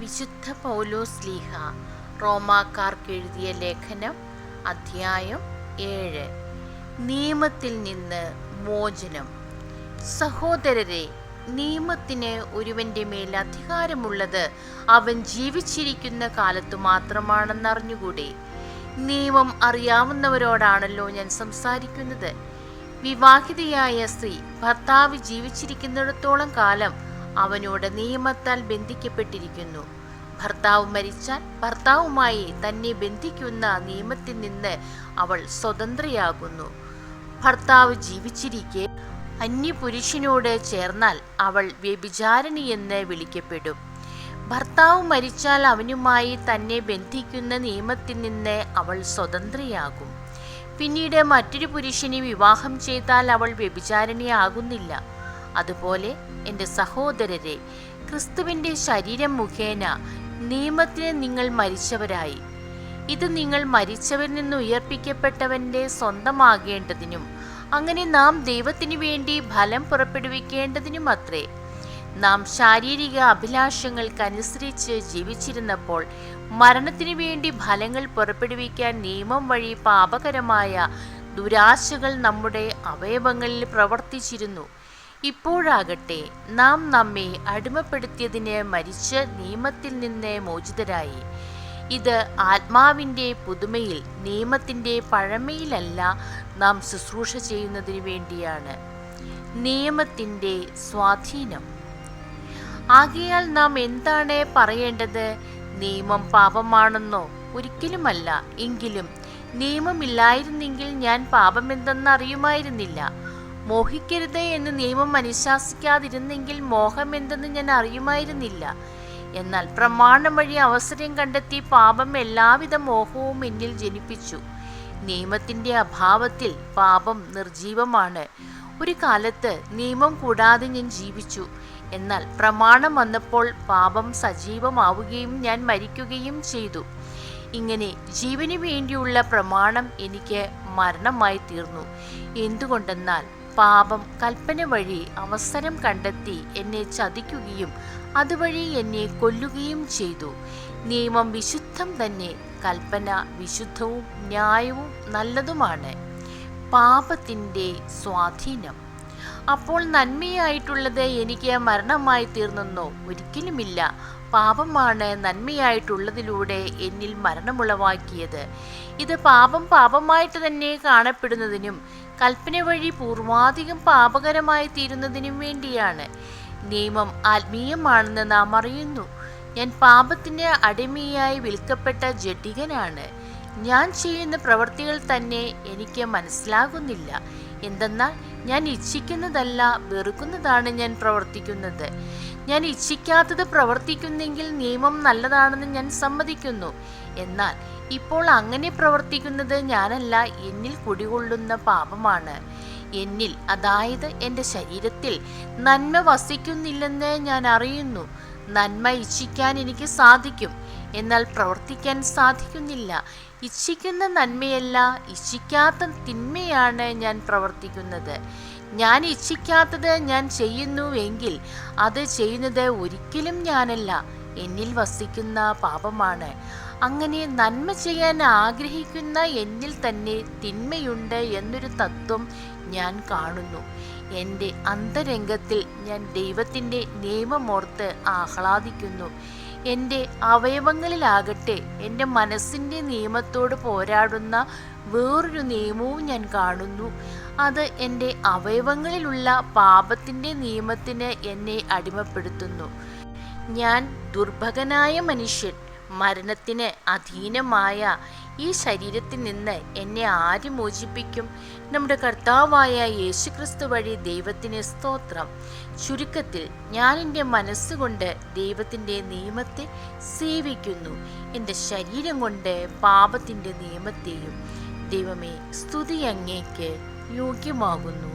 വിശുദ്ധ പൗലോസ് ശ്ലീഹ റോമാക്കാർക്കെഴുതിയ ലേഖനം അധ്യായം 7. നിയമത്തിൽ നിന്ന് മോചനം. സഹോദരരെ, നിയമത്തിന് ഒരുവന്റെ മേൽ അധികാരമുള്ളത് അവൻ ജീവിച്ചിരിക്കുന്ന കാലത്തു മാത്രമാണെന്നറിഞ്ഞുകൂടെ? നിയമം അറിയാവുന്നവരോടാണല്ലോ ഞാൻ സംസാരിക്കുന്നത്. വിവാഹിതയായ സ്ത്രീ ഭർത്താവ് ജീവിച്ചിരിക്കുന്നിടത്തോളം കാലം അവനോട് നിയമത്താൽ ബന്ധിക്കപ്പെട്ടിരിക്കുന്നു. ഭർത്താവ് മരിച്ചാൽ ഭർത്താവുമായി തന്നെ ബന്ധിക്കുന്ന നിയമത്തിൽ നിന്ന് അവൾ സ്വതന്ത്രയാകുന്നു. ഭർത്താവ് ജീവിച്ചിരിക്കെ അന്യപുരുഷനോട് ചേർന്നാൽ അവൾ വ്യഭിചാരിണിയെന്ന് വിളിക്കപ്പെടും. ഭർത്താവ് മരിച്ചാൽ അവനുമായി തന്നെ ബന്ധിക്കുന്ന നിയമത്തിൽ നിന്ന് അവൾ സ്വതന്ത്രയാകും. പിന്നീട് മറ്റൊരു പുരുഷനെ വിവാഹം ചെയ്താൽ അവൾ വ്യഭിചാരിണിയാകുന്നില്ല. അതുപോലെ എൻ്റെ സഹോദരരെ, ക്രിസ്തുവിൻ്റെ ശരീരം മുഖേന നിയമത്തിന് നിങ്ങൾ മരിച്ചവരായി. ഇത് നിങ്ങൾ മരിച്ചവരിൽ നിന്ന് ഉയർപ്പിക്കപ്പെട്ടവൻ്റെ സ്വന്തമാകേണ്ടതിനും അങ്ങനെ നാം ദൈവത്തിനു വേണ്ടി ഫലം പുറപ്പെടുവിക്കേണ്ടതിനും അത്രേ. നാം ശാരീരിക അഭിലാഷങ്ങൾക്കനുസരിച്ച് ജീവിച്ചിരുന്നപ്പോൾ മരണത്തിനു വേണ്ടി ഫലങ്ങൾ പുറപ്പെടുവിക്കാൻ നിയമം വഴി പാപകരമായ ദുരാശകൾ നമ്മുടെ അവയവങ്ങളിൽ പ്രവർത്തിച്ചിരുന്നു. ഇപ്പോഴാകട്ടെ നാം നമ്മെ അടിമപ്പെടുത്തിയതിന് മരിച്ച് നിയമത്തിൽ നിന്ന് മോചിതരായി. ഇത് ആത്മാവിൻ്റെ പുതുമയിൽ, നിയമത്തിൻ്റെ പഴമയിലല്ല നാം ശുശ്രൂഷ ചെയ്യുന്നതിന് വേണ്ടിയാണ്. നിയമത്തിൻ്റെ സ്വാധീനം. ആകയാൽ നാം എന്താണ് പറയേണ്ടത്? നിയമം പാപമാണെന്നോ? ഒരിക്കലുമല്ല. എങ്കിലും നിയമമില്ലായിരുന്നെങ്കിൽ ഞാൻ പാപമെന്തെന്ന് അറിയുമായിരുന്നില്ല. മോഹിക്കരുത് എന്ന് നിയമം അനുശാസിക്കാതിരുന്നെങ്കിൽ മോഹം എന്തെന്ന് ഞാൻ അറിയുമായിരുന്നില്ല. എന്നാൽ പ്രമാണം വഴി അവസരം കണ്ടെത്തി പാപം എല്ലാവിധ മോഹവും എന്നിൽ ജനിപ്പിച്ചു. നിയമത്തിൻ്റെ അഭാവത്തിൽ പാപം നിർജീവമാണ്. ഒരു കാലത്ത് നിയമം കൂടാതെ ഞാൻ ജീവിച്ചു. എന്നാൽ പ്രമാണം വന്നപ്പോൾ പാപം സജീവമാവുകയും ഞാൻ മരിക്കുകയും ചെയ്തു. ഇങ്ങനെ ജീവന് വേണ്ടിയുള്ള പ്രമാണം എനിക്ക് മരണമായി തീർന്നു. എന്തുകൊണ്ടെന്നാൽ പാപം കൽപ്പന വഴി അവസരം കണ്ടെത്തി എന്നെ ചതിക്കുകയും അതുവഴി എന്നെ കൊല്ലുകയും ചെയ്തു. നിയമം വിശുദ്ധം തന്നെ, കൽപ്പന വിശുദ്ധവും ന്യായവും നല്ലതുമാണ്. പാപത്തിൻ്റെ സ്വാധീനം. അപ്പോൾ നന്മയായിട്ടുള്ളത് എനിക്ക് മരണമായി തീർന്നെന്നോ? ഒരിക്കലുമില്ല. പാപമാണ് നന്മയായിട്ടുള്ളതിലൂടെ എന്നിൽ മരണമുളവാക്കിയത്. ഇത് പാപം പാപമായിട്ട് തന്നെ കാണപ്പെടുന്നതിനും കൽപ്പന വഴി പൂർവാധികം പാപകരമായി തീരുന്നതിനും വേണ്ടിയാണ്. നിയമം ആത്മീയമാണെന്ന് നാം അറിയുന്നു. ഞാൻ പാപത്തിന് അടിമയായി വിൽക്കപ്പെട്ട ജഡികനാണ്. ഞാൻ ചെയ്യുന്ന പ്രവൃത്തികൾ തന്നെ എനിക്ക് മനസ്സിലാകുന്നില്ല. എന്തെന്നാൽ ഞാൻ ഇച്ഛിക്കുന്നതല്ല, വെറുക്കുന്നതാണ് ഞാൻ പ്രവർത്തിക്കുന്നത്. ഞാൻ ഇച്ഛിക്കാത്തത് പ്രവർത്തിക്കുന്നെങ്കിൽ നിയമം നല്ലതാണെന്ന് ഞാൻ സമ്മതിക്കുന്നു. എന്നാൽ ഇപ്പോൾ അങ്ങനെ പ്രവർത്തിക്കുന്നത് ഞാനല്ല, എന്നിൽ കുടികൊള്ളുന്ന പാപമാണ്. എന്നിൽ, അതായത് എൻ്റെ ശരീരത്തിൽ നന്മ വസിക്കുന്നില്ലെന്ന് ഞാൻ അറിയുന്നു. നന്മ ഇച്ഛിക്കാൻ എനിക്ക് സാധിക്കും, എന്നാൽ പ്രവർത്തിക്കാൻ സാധിക്കുന്നില്ല. ഇച്ഛിക്കുന്ന നന്മയല്ല, ഇച്ഛിക്കാത്ത തിന്മയാണ് ഞാൻ പ്രവർത്തിക്കുന്നത്. ഞാൻ ഇച്ഛിക്കാത്തത് ഞാൻ ചെയ്യുന്നുവെങ്കിൽ അത് ചെയ്യുന്നത് ഒരിക്കലും ഞാനല്ല, എന്നിൽ വസിക്കുന്ന പാപമാണ്. അങ്ങനെ നന്മ ചെയ്യാൻ ആഗ്രഹിക്കുന്ന എന്നിൽ തന്നെ തിന്മയുണ്ട് എന്നൊരു തത്വം ഞാൻ കാണുന്നു. എൻ്റെ അന്തരംഗത്തിൽ ഞാൻ ദൈവത്തിൻ്റെ നിയമമോർത്ത് ആഹ്ലാദിക്കുന്നു. എൻ്റെ അവയവങ്ങളിലാകട്ടെ എൻ്റെ മനസ്സിൻ്റെ നിയമത്തോട് പോരാടുന്ന വേറൊരു നിയമവും ഞാൻ കാണുന്നു. അത് എൻ്റെ അവയവങ്ങളിലുള്ള പാപത്തിൻ്റെ നിയമത്തിന് എന്നെ അടിമപ്പെടുത്തുന്നു. ഞാൻ ദുർഭകനായ മനുഷ്യൻ. മരണത്തിന് അധീനമായ ഈ ശരീരത്തിൽ നിന്ന് എന്നെ ആര് മോചിപ്പിക്കും? നമ്മുടെ കർത്താവായ യേശുക്രിസ്തു വഴി ദൈവത്തിന് സ്തോത്രം. ചുരുക്കത്തിൽ, ഞാൻ എൻ്റെ മനസ്സുകൊണ്ട് ദൈവത്തിൻ്റെ നിയമത്തെ സേവിക്കുന്നു, എൻ്റെ ശരീരം കൊണ്ട് പാപത്തിൻ്റെ നിയമത്തെയും. ദൈവമേ, സ്തുതി അങ്ങേക്ക് യോഗ്യമാകുന്നു.